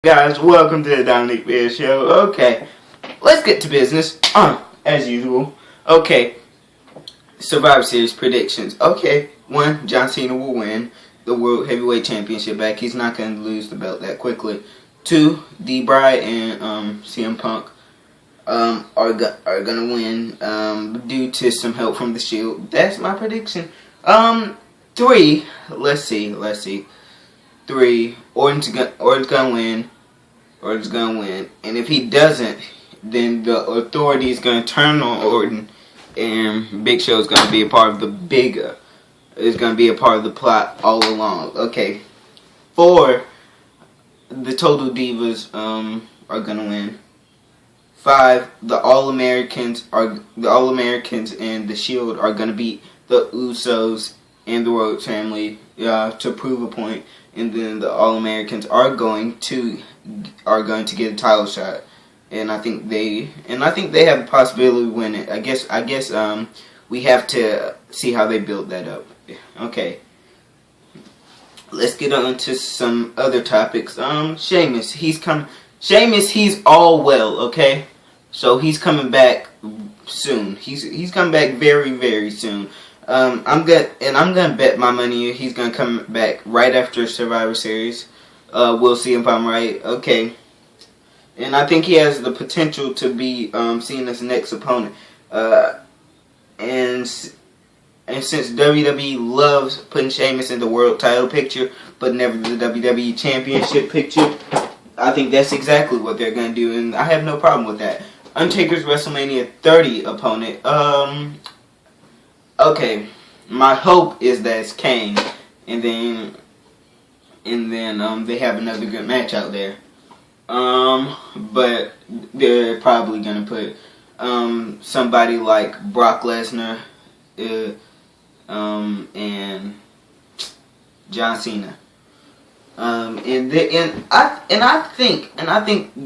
Guys, welcome to the Dominic Bear Show. Okay, let's get to business. As usual. Okay, Survivor Series predictions. Okay, 1, John Cena will win the World Heavyweight Championship back. He's not going to lose the belt that quickly. 2, Debray and CM Punk are going to win due to some help from the Shield. That's my prediction. 3, let's see. 3, Orton's gonna win. Orton's gonna win. And if he doesn't, then the Authority is gonna turn on Orton, and Big Show is gonna be a part of the plot all along. Okay. 4, the Total Divas are gonna win. 5, the All Americans and the Shield are gonna beat the Usos and the Rhodes family to prove a point, and then the All Americans are going to get a title shot, and I think they have the possibility to win it. I guess we have to see how they build that up. Okay, let's get on to some other topics. Sheamus, he's all well. Okay, so he's coming back soon. He's coming back very, very soon. I'm gonna bet my money he's gonna come back right after Survivor Series. We'll see if I'm right. Okay, and I think he has the potential to be seen as the next opponent. And since WWE loves putting Sheamus in the world title picture, but never the WWE Championship picture, I think that's exactly what they're gonna do, and I have no problem with that. Undertaker's WrestleMania 30 opponent. Okay, my hope is that it's Kane, and then they have another good match out there. But they're probably gonna put somebody like Brock Lesnar, and John Cena. I think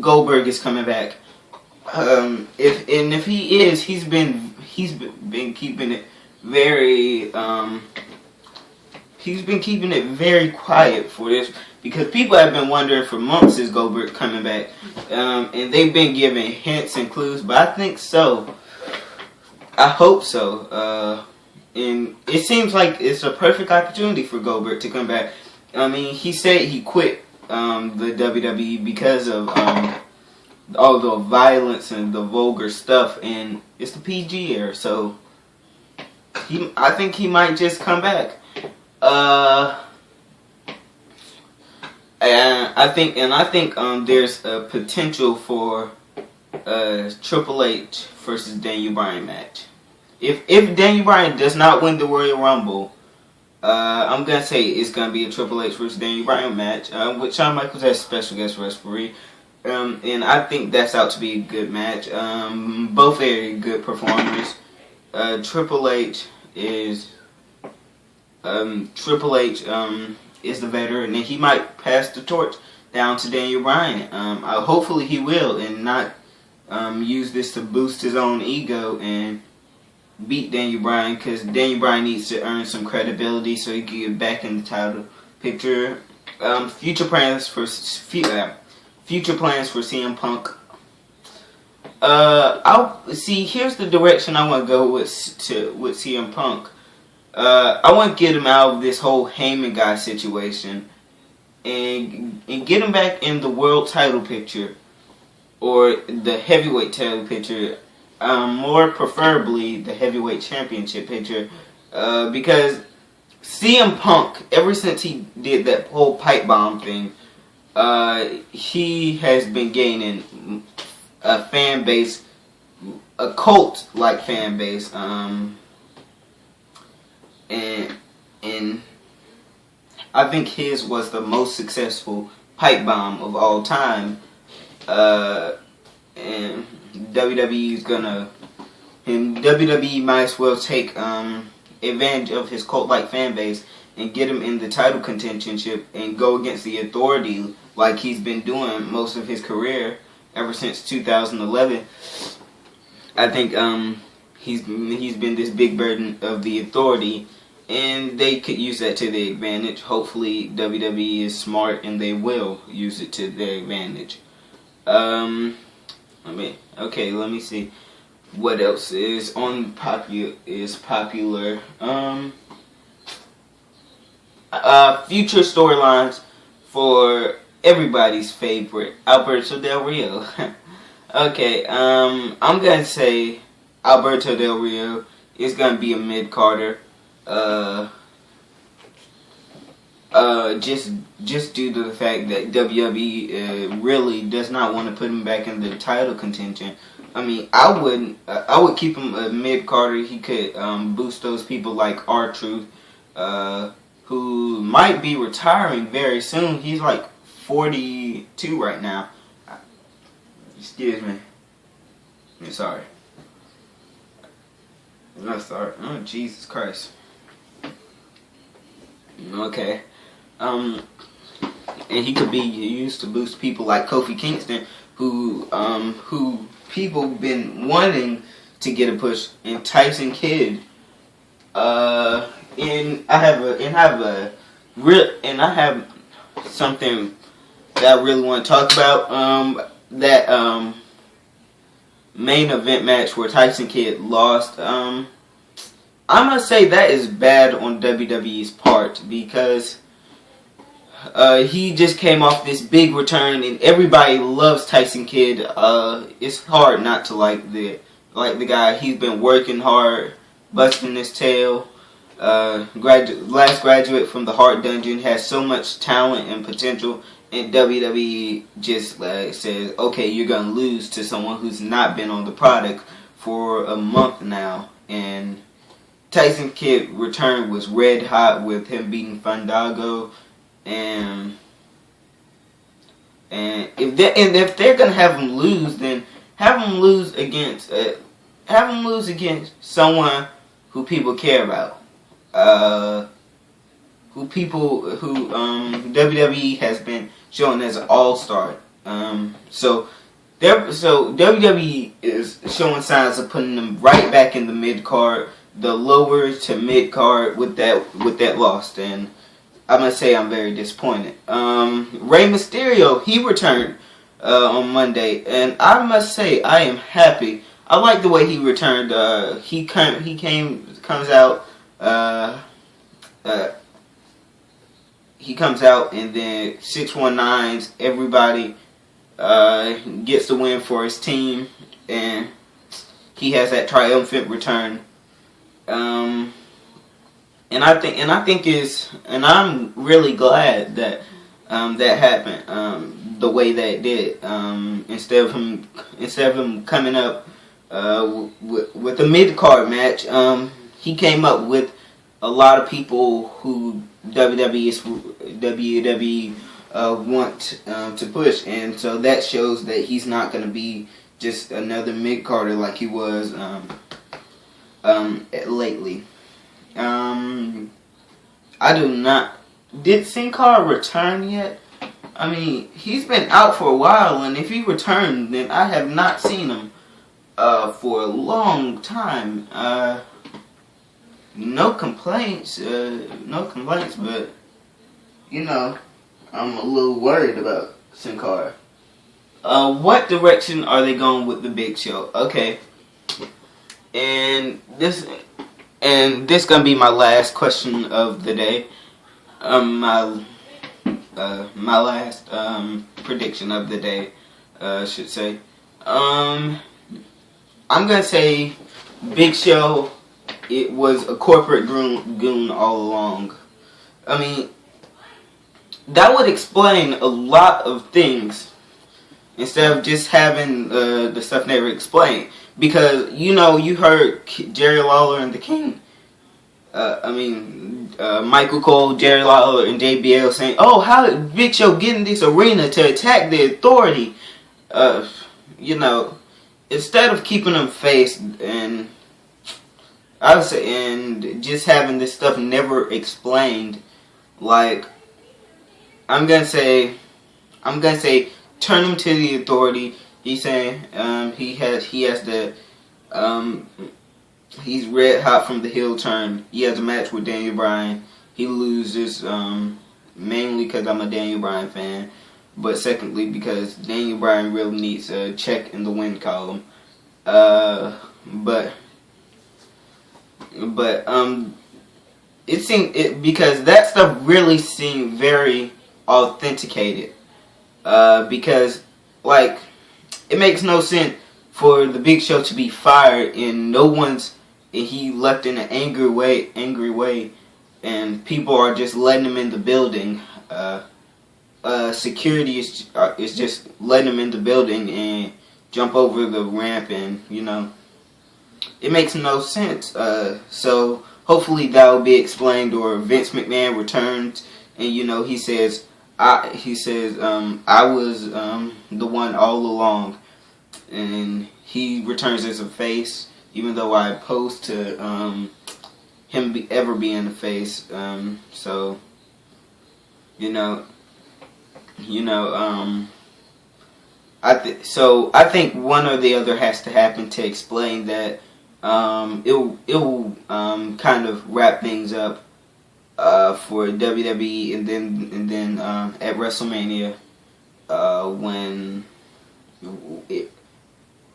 Goldberg is coming back. If he is, he's been keeping it very quiet for this, because people have been wondering for months, is Goldberg coming back, and they've been giving hints and clues, but I think so. I hope so. And it seems like it's a perfect opportunity for Goldberg to come back. I mean, he said he quit the WWE because of all the violence and the vulgar stuff, and it's the PG era, so I think he might just come back. And I think there's a potential for Triple H versus Daniel Bryan match. If Daniel Bryan does not win the Royal Rumble, I'm gonna say it's gonna be a Triple H versus Daniel Bryan match with Shawn Michaels as special guest referee. And I think that's out to be a good match. Both very good performers. Triple H is the veteran, and he might pass the torch down to Daniel Bryan. Hopefully he will, and not use this to boost his own ego and beat Daniel Bryan, because Daniel Bryan needs to earn some credibility so he can get back in the title picture. Future plans for CM Punk. Here's the direction I want to go with CM Punk. I want to get him out of this whole Heyman guy situation, and get him back in the world title picture, or the heavyweight title picture, more preferably the heavyweight championship picture, because CM Punk, ever since he did that whole pipe bomb thing, he has been gaining a fan base, a cult-like fan base, and I think his was the most successful pipe bomb of all time, and WWE might as well take advantage of his cult-like fan base and get him in the title contentionship and go against the Authority like he's been doing most of his career ever since 2011. I think he's been this big burden of the Authority, and they could use that to their advantage. Hopefully, WWE is smart and they will use it to their advantage. Let me see what else is popular. Future storylines for everybody's favorite, Alberto Del Rio. Okay, I'm gonna say Alberto Del Rio is gonna be a mid-carder. Just due to the fact that WWE really does not want to put him back in the title contention. I mean, I would keep him a mid-carder. He could boost those people like R-Truth, who might be retiring very soon. He's like 42 right now. Excuse me. I'm sorry. I'm sorry. Oh, Jesus Christ. Okay. And he could be used to boost people like Kofi Kingston, who people been wanting to get a push, and Tyson Kidd. And I have something that I really want to talk about. That main event match where Tyson Kidd lost. I must say that is bad on WWE's part, because he just came off this big return and everybody loves Tyson Kidd. It's hard not to like the guy. He's been working hard, busting his tail. Last graduate from the Hart Dungeon, has so much talent and potential, and WWE just says, okay, you're going to lose to someone who's not been on the product for a month now. And Tyson Kidd return was red hot with him beating Fandango, and if they're gonna have him lose, then have him lose against someone who people care about, who WWE has been showing as an all-star. So WWE is showing signs of putting them right back in the mid card, the lower to mid card with that loss, and I must say I'm very disappointed. Rey Mysterio, he returned on Monday, and I must say I am happy. I like the way he returned. He comes out, and then 619s everybody, gets the win for his team, and he has that triumphant return. And I'm really glad that that happened the way that it did. Instead of him coming up with a mid card match, he came up with a lot of people who WWE want to push, and so that shows that he's not going to be just another mid carder like he was lately. Did Sin Cara return yet? I mean, he's been out for a while, and if he returned, then I have not seen him for a long time. No complaints, but you know, I'm a little worried about Sin Cara. What direction are they going with the Big Show? Okay, and this gonna be my last question of the day. My last prediction of the day, I should say. I'm gonna say Big Show. It was a corporate goon all along. I mean, that would explain a lot of things instead of just having the stuff never explained. Because, you know, you heard Jerry Lawler and the King. Michael Cole, Jerry Lawler, and JBL saying, "Oh, how did Big Show get in this arena to attack the Authority?" You know, instead of keeping them faced, and I would say, and just having this stuff never explained, like, I'm gonna say, turn him to the Authority. He's saying he has the He's red hot from the heel turn. He has a match with Daniel Bryan. He loses mainly because I'm a Daniel Bryan fan, but secondly because Daniel Bryan really needs a check in the win column. But it seemed because that stuff really seemed very authenticated. Because like it makes no sense for the Big Show to be fired and he left in an angry way, and people are just letting him in the building. Security is just letting him in the building and jump over the ramp, and it makes no sense. So hopefully that will be explained, or Vince McMahon returns and he says I was the one all along, and he returns as a face, even though I opposed to him ever being a face. So I think one or the other has to happen to explain that. It will kind of wrap things up for WWE, and then at WrestleMania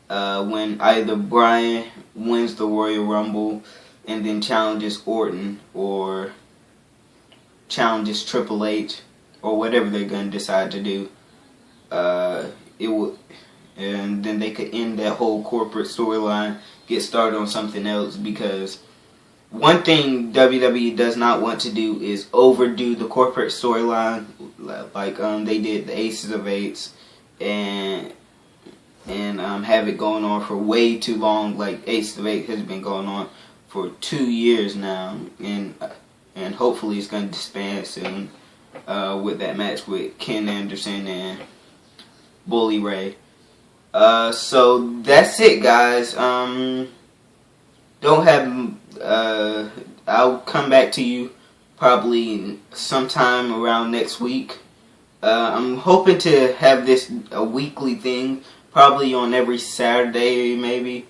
when either Bryan wins the Royal Rumble and then challenges Orton, or challenges Triple H, or whatever they're gonna decide to do. It will, and then they could end that whole corporate storyline, get started on something else, because one thing WWE does not want to do is overdo the corporate storyline, like they did the Aces of Eights, and have it going on for way too long. Like Aces of Eight has been going on for 2 years now, and hopefully it's going to disband soon with that match with Ken Anderson and Bully Ray. So that's it, guys. I'll come back to you probably sometime around next week. I'm hoping to have this a weekly thing, probably on every Saturday, maybe.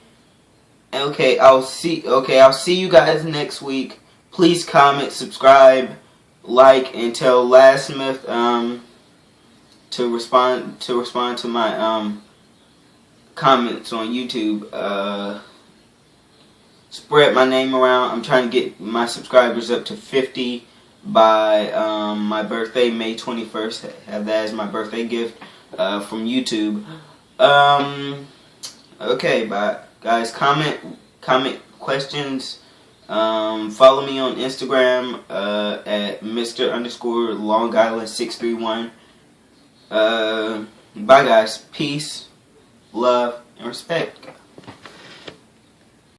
Okay, I'll see you guys next week. Please comment, subscribe, like, and tell Lasmith to respond to my comments on YouTube. Spread my name around. I'm trying to get my subscribers up to 50 by my birthday, May 21st. Have that as my birthday gift from YouTube. Okay, bye, guys. Comment questions. Follow me on Instagram at Mr_Long Island 631. Bye, guys. Peace, love, and respect.